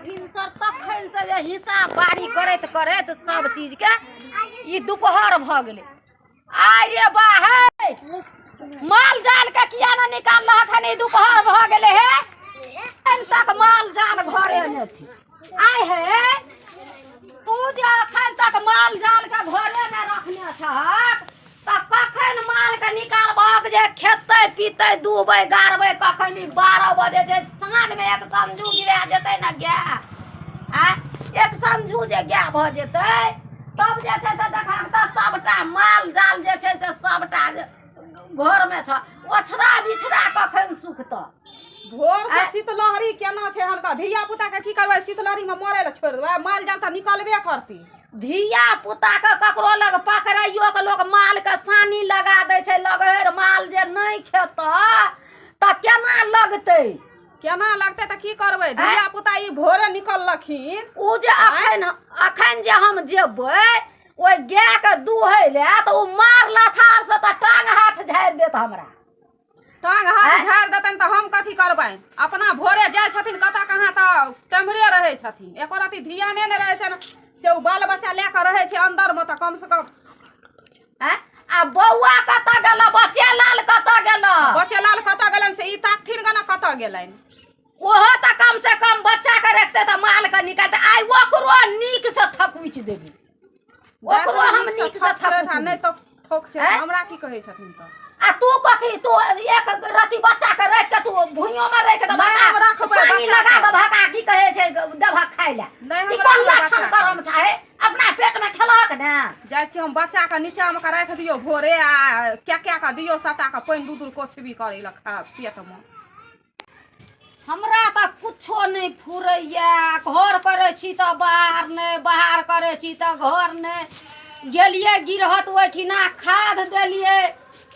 भिनसर तखन से जे हिसाब बारी करैत करैत सब चीज के ई दोपहर भ गेलै। आइ रे बाहे माल जाल के किया न निकाल अखन ई दोपहर भ गेलै हे। अखन तक माल जाल घरे में छी। आइ हे तू जे अखन तक माल जाल के घरे में रखने छहक त कखन माल के निकालबहक जे खेतै पीतै दूबै गाड़बै कखन 12 बजे जे साँझ में एक समझू गिरा जेतै न गाय। आ एक समझू जे गाय भ जेतै तब जे छै से देखक त सबटा माल जाल जे छै से सबटा घर में छ ओछरा बिछरा कखन सुखत। भोर से शीतलहरी केना छै हल्का धिया पुता के की करबै शीतलहरी में मरे ल छोड़ देबै माल जाल त निकलबे करती। धिया पुता के ककरो लग पकड़ाइयो के लोग माल के सानी लगा दै छै लगैर माल जे नहीं खेत त केना लगतै। केना लगतै त की करबै धिया पुता ई भोरे निकललखिन उ जे अखन जे हम जेबै ओइ गाय के दुहै ले त उ मार लथार से त टांग हाथ झाड़ि देत हमरा। टांग हाथ झाड़ि देतन त हम कथी करबै अपना भोरे जाइ छथिन कता कहाँ त टेम्हरे रहै छथिन एको रति ध्याने नै रहै छन से उ बाल बच्चा ले के रहै छै अंदर में त कम से कम। आ बौआ कता गेल बच्चे लाल कता गेल बच्चे लाल कता गेलन से ई ताकथिन गना कता गेलन ओहो त कम से कम बच्चा के रखते त माल के निकालते। आइ ओकरो नीक से थकुच देबी ओकरो हम नीक से थकुच नै त ठोक छै हमरा की कहै छथिन त। आ तू कथी तू एक रति बच्चा के रख के तू भुइयों में रख दे हम रखबै पानी लगा दे भका की कहे छै देभा खाइ ले ई कोन लक्षण करम चाहे अपना पेट में खेलक ने। जाइ छी हम बच्चा के नीचा में राख दियो भोरे आ क्या के दियो सबटा के पानी दूध कोछबी करे ल खा पेट में। हमरा त कुछो नहीं फुरैया घर करे छी त बाहर नहीं बाहर करे छी त घर नहीं गेलिए गिरहत ओठिना खाद देलिए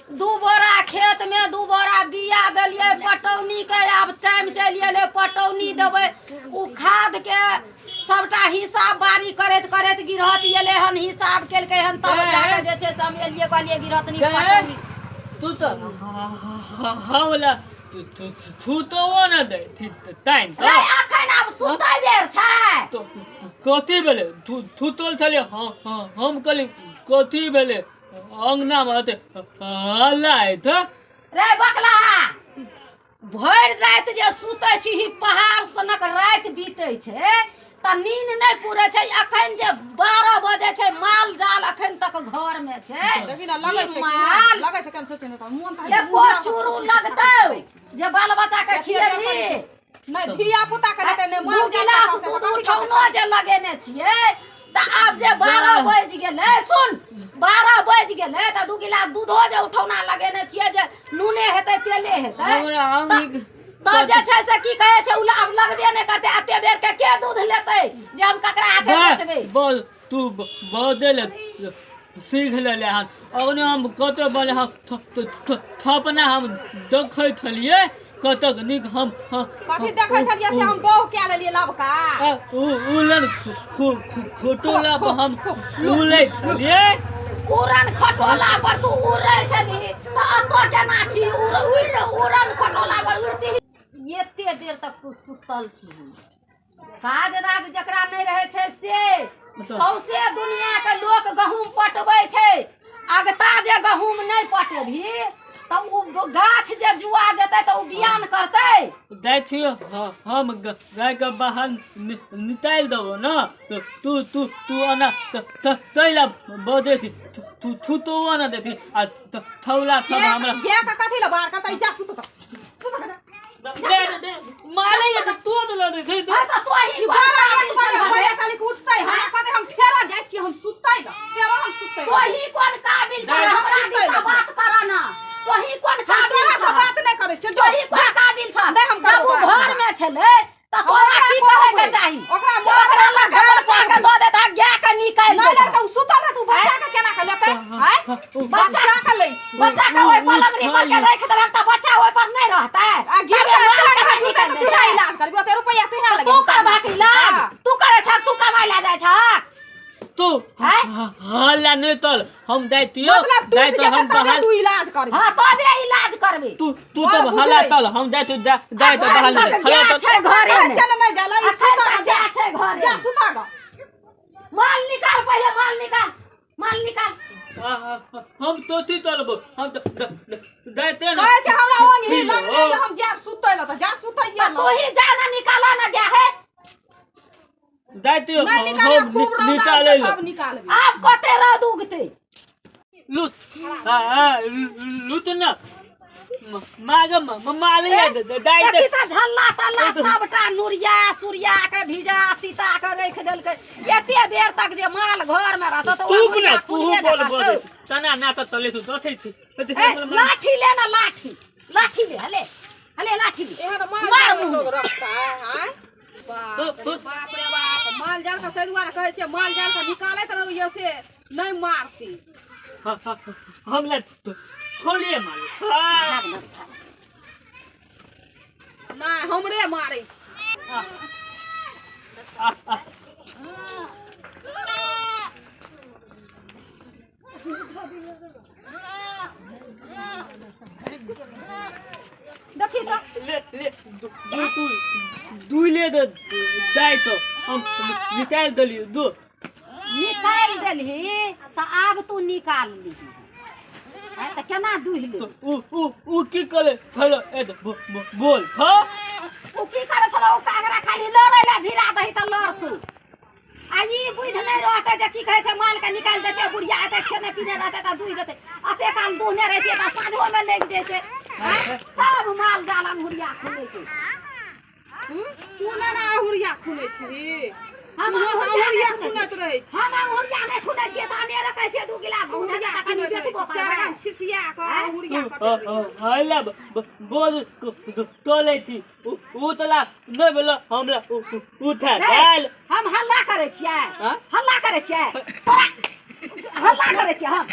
2 बोरा खेत में 2 बोरा बिया देलिए पटौनी के अब टाइम चलि गेलै पटौनी देबै उ खाद के सबटा हिसाब बारी करैत करैत गिरहत एलै हन हिसाब केलकै हन तब जाके जे छै से हम एलिए कहलिए गिरहत नहीं पटौनी तू त हावला तू तो न दे टाइम त रे अखन अब सुतै बेर छै तो कथी भेले तू तोल छले हम कहली कथी भेले अंगना में हल्ला है त रे बकला भर रात जे सुतै छी पहाड़ सनक रात बीतै छै त नींद नहीं पूरे छै। अखन जे 12 बजे छै माल जाल अखन तक घर में छै लेकिन लगे छै माल लगे छै कन सोचे न त मन त एको चूरू लगतै जे बाल बच्चा के खिएबी नै धिया पुता के लेते नै 2 गिलास दूध उठौनो जे लगेने छियै त आब जे 12 बज गेलै सुन 12 बज गेलै त 2 गिलास दूधो जे उठौना लगेने छियै जे नूने हेतै तेले हेतै हमरा अंग त जे छै से की कहै छै उ अब लगबे नै करतै एते बेर के दूध लेतै जे हम ककरा हाथे बेचबै। बोल तू बदल सीख लेले हन अगने हम कते बले हम थपना हम देखै थलिए कतक निक हम कथी देखै छलिए से हम बौह के लेलिए लबका उलन खोटोला पर हम उलै थलिए उड़न खटोला पर तू उड़ै छली त अतो केना छी उड़न खटोला पर उड़ती एते देर तक तू सुतल छी। काज राज जकरा नहीं रहे छै से सौसे दुनिया के लोक गहूम पटबै छै अगता जे गहूम नहीं पटेभी त उ गाछ जे जुआ जेतै त उ बियान करतै। देखियो हम गाय के बाहर निकाल देबो न तो तू आना तैला बजे थी तू तो आना देती आ थौला थम हमरा ये का कथी ल बाहर करतै जा सुत दे माले ये तू तो ल दे त तो ही बारा हाथ बजे बजे खाली उठतै हमरा कते हम फेरा जाइ छी हम सुततै ग फेरा हम सुततै तो ही कोन काबिल छै हमरा दिस बात करा ना तो ही कोन काबिल तोरा से बात नहीं करे छै जो ही कोन काबिल छ नहीं हम जब घर में छले त तोरा की करे के चाही ओकरा लग बच्चा के दो देता गाय के निकाल नहीं ले त सुतल तू बच्चा के केना के लेतै हैं बच्चा के ले बच्चा के ओइ पलंगरी पर के रख देबे त बच्चा ओइ पर नहीं रहतै आ गिर के तुझा इलाज करबो ते रुपया तुहा लगे तू करबा के इलाज तू करे छ तू कमाई ला जाय छ तू हल्ला नहीं तल हम दैतियो मतलब दाय तो हम बाहर तू इलाज करबी हां तबे इलाज करबी तू तब हल्ला तल हम दाय तो बाहर ले हल्ला तो छै घरे में चल नहीं जाला ई अखन जा हम तो ती तलबो हम दाइते ना कहै छै हमरा ओंगी लगले हम जाब सुतै ल त जा सुतैया तू ही जाना निकाला ना गया है दाइते नहीं निकाले खूब निकाले तब निकालबे आप कते रद उगते लूट ना मागे माले दाइते देखी त झल्ला तल्ला सबटा नुरिया सुरिया के भिजा सीता के रख देलकै एते बेर तक जे माल घर में रहत त तू बोल बोल तना ना त तले तू दथे छी लाठी ले ना लाठी ले हले हले लाठी ले एहन मार माल मुंह लोग रखता है बाप रे बाप माल जाल के तै दुआरे कहै छै माल जाल के निकालैत रहिए से नहीं मारती हम ले छोड़िए माल नहीं हमरे मारै छी देखी त ले तू दुइले दाइ तो हम निकाल दलियो दो निकाल देलही त आब तू निकाल लीही है त केना दुहले उ की करे हेलो ए बोल ह उ की करे छला उ कागरा खाली लड़ै ला भिरा दही त लड़तू आ ई बुझ नहीं रहते जे की कहे छै माल के निकाल दे छै बुढ़िया एते खेने पीने रहते त दुह देते अते काल दुहने रहते त साँझो में लग जेते सब माल जाल अंगुरिया खुले छै तू ना हुरिया खुनै छी हम हुरिया खुनैत रहै छी हम अंगुरिया नहीं खुले छिए त अने रखै छै 2 गिलास दूध दे त कनी बेचबो चार ग्राम छिछिया के हुरिया कटै हाइला बोल तोले छी उ तला नहीं बोला हमरा उठा डाल हम हल्ला करे छिए हां हल्ला करे छिए हल्ला करे छिए हम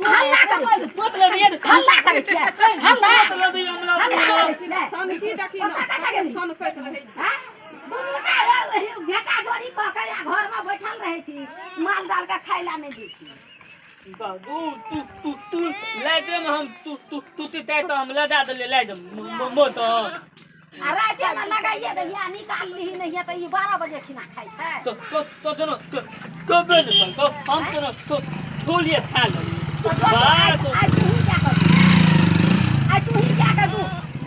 हल्ला करे छिए मतलब ये हल्ला करे छिए हल्ला मतलब ये हमरा करे छिए सन की देखी न सन कहैत रहै छी हां दुनुटा बेटा जोड़ी क के घर में बैठल रहे छी माल डाल के खाइला नहीं दी छी बाबू तू लाइट में हम तू ते तो हम लगा दे लाइट मो तो आ रात में लगाइए दे या निकाल ली नहीं है त ई 12 बजे खिना खाइ छै तो जनो कब तो हम तो छोलिए खा लो आज तू ही क्या कर आज तू ही क्या कर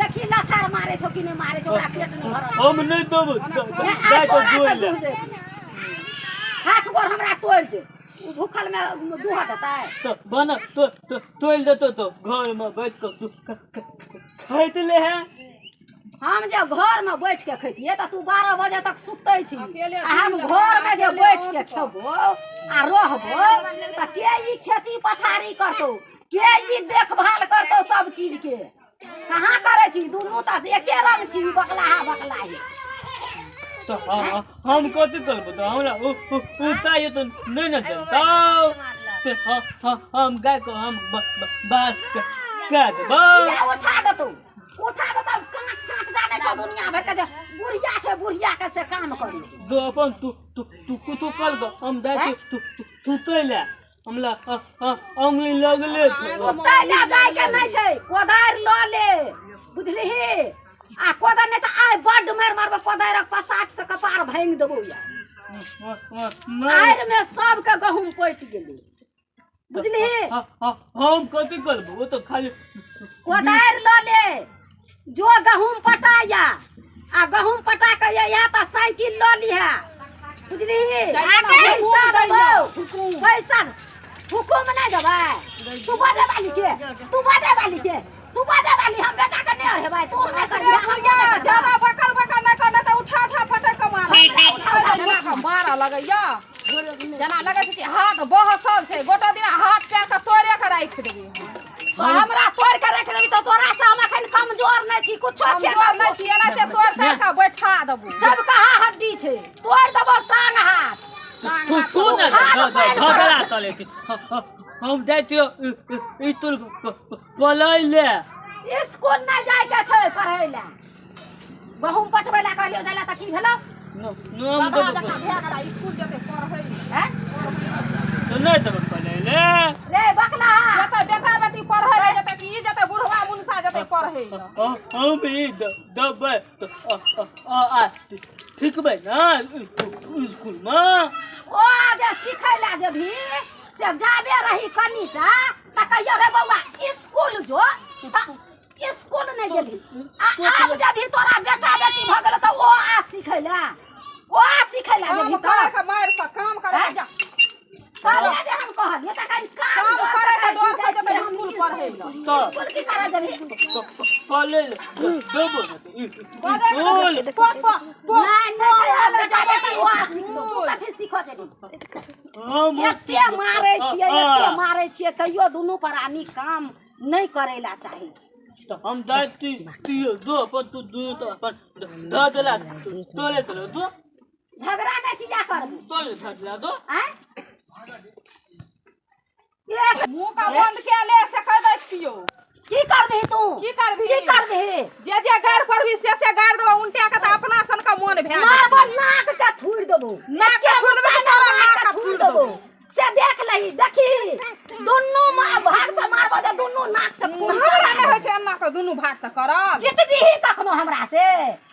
देखी लथार मारे छो कि नहीं मारे छो ओकरा पेट नहीं भरल हम नहीं दब दाइ तो जोड़ ले हाथ गोर हमरा तोड़ दे उ भूखल में दूह देता है तो बना तो तोड़ देतो तो घर में बैठ के तू खाइत ले है हम जब घर में बैठ के खैतिए त तू 12 बजे तक सुतै छी अकेले आ हम घर में जे बैठ के खेबो आ रहबो त के ई खेती पथारी करतो के ई देखभाल करतो सब चीज के कहाँ करे छी दुनू त एके रंग छी बकलाही तो हम कथी करबो तो हमरा उ चाहिए तो नहीं न देता तो हम गाय को हम बात का देबो उठा देतो कांच चाट जाने छ दुनिया भर के जे बुढ़िया छै बुढ़िया के से काम करी दो अपन तू कल दो हम जाके तू तोइले हमला अंगली लगले तो तैला जाय के नहीं छै कोदार ल ले बुझलिही आ कोदार नहीं त आइ बड मारबो कोदारक पसाट से कपार भांग देबो या आइर में सब के गहूम पट गेलै बुझलिही हम कथी करबो वो तो खाली कोदार ल ले जो गहूम पटाया आ गहूम पटा के या त साइकिल ल लिहा बुझलिही पैसा देबो पैसा हुकुम नहीं देबै तू बाजे वाली के हम बेटा के नहीं है भाई तू नहीं कर हुरिया ज्यादा बकर नहीं करना त उठा फटे कमार मारा लगैया जना लगे छै हाथ बहसल छै गोटा दिन हाथ पैर के तोड़े के राख देबे हमरा तोड़ के रख देबी तो तोरा से हम एखन कमजोर नहीं छी कुछो छै कमजोर नहीं छी एना ते तोड़ के बैठा देबो सब कहा हड्डी छै तोड़ देबो टांग हाथ तू ना झगड़ा चले थी हम जाइतियो ई तुल पलैले स्कूल नहीं जाय के छै पढ़ै ले गहूम पटबै ला कहलियो जाला त की भेलो नाम बदला जका भए गेला स्कूल जेते पढ़ै हैं तो नहीं तब पलैले रे बकला जते बेटा बेटी पढ़ै ले जते की जते बुढ़वा मुनसा जते पढ़ै हम ही दबे तो आ ठीक बे ना स्कूल में ओ जे सिखै ला जे भी से जाबे रही कनिटा त कहियो रे बौआ स्कूल जो स्कूल नहीं गेली अब जब तोरा बेटा बेटी भ गेल त ओ आ सिखैला काम करे के मार से काम करे के जा पहले जे हम कहलिए त कहीं काम करे के डर से जब स्कूल पढ़े ला स्कूल की करे जब कॉलेज देबो बोल नहीं बेटा बेटी ओ आ सिख दो कथि सिख देबी हम एते मारे छिए तैयो दुनू प्राणी काम नहीं करेला चाहे छी तो हम दाती दो पर तू दो तो अपन द देला तोले चलो दो झगड़ा नहीं किया करबू तोले छला दो हैं मुंह का बंद के ले से कह दै छियो की करबी तू की करबी जे गाड़ पड़बी से गाड़ देबो उनटे के त अपना सन का मन भै मारबो नाक के थूड़ देबो नाक के थूड़ देबो तोरा नाक के थूड़ देबो से देख लही देखी दुन्नू भाग से मारबो जे दुन्नू नाक से खून हमरा नहीं होय छै अन्ना के दुनू भाग से करल जितबी ही कखनो हमरा से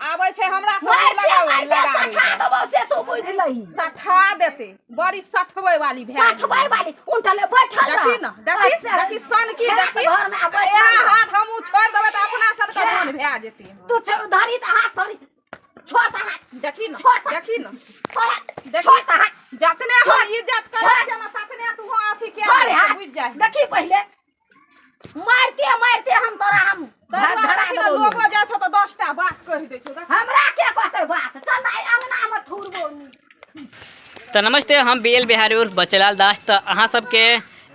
आबै छै हमरा सब लगावे सठा देबो से तू बुझ लही सठा देते बड़ी सठबै वाली भै सठबै वाली उनटले बैठल देखी न देखी सन की देखी घर में आबै यह हाथ हमू छोड़ देबे त अपना सन का मन भै जेते तू धरी त हाथ धरी छोटा हाथ देखी न छोटा छोटा हाथ जतने हम इज्जत करे छै ना सतने तू अथी के छोड़ हाथ बुझ जाय देखी पहले मारते हम तोरा हम धड़ा के लोगो जा छ त 10 टा बात कहि दै छौ हमरा के कहते बात चल ना अंगना में थुरबो तो नमस्ते, हम BL बिहारी उर्फ बच्चेलाल दास। तो अहाँ सबके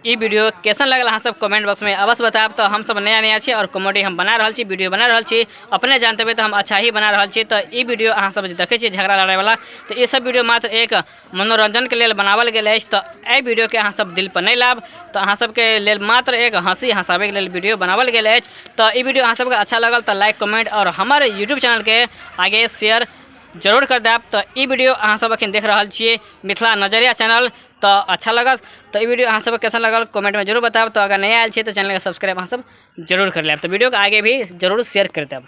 ई वीडियो कैसन लगल अहाँ सब कमेंट बॉक्स में अवश्य बताब। तो हम सब नया छी और कॉमेडी हम बना रहल छी, वीडियो बना रहल छी, अपने जानते हुए तो हम अच्छा ही बना रहल छी। तो ई वीडियो अहाँ सब देखे छी झगड़ा लड़ाई वाला, तो ये सब वीडियो मात्र एक मनोरंजन के लिए बनावल गेल अछि। तो एहि वीडियो के अहाँ सब दिल पर नहीं लाब, तो अहाँ सबके लिए मात्र एक हंसी हंसावे के लिए वीडियो बनावल गेल अछि। तो ई वीडियो अहाँ सबके अच्छा लगल तो लाइक कमेंट और हमारे यूट्यूब चैनल के आगे शेयर जरूर कर देब। तो ई वीडियो अहाँ सब अखन देख रहल छियै मिथिला नजरिया चैनल। तो अच्छा लगल तो ई वीडियो अहाँ सब कैसा लगल कमेंट में जरूर बताब। तो अगर नया आयल छियै तो चैनल के सब्सक्राइब अहाँ सब जरूर कर लेब। तो वीडियो के आगे भी जरूर शेयर कर देब।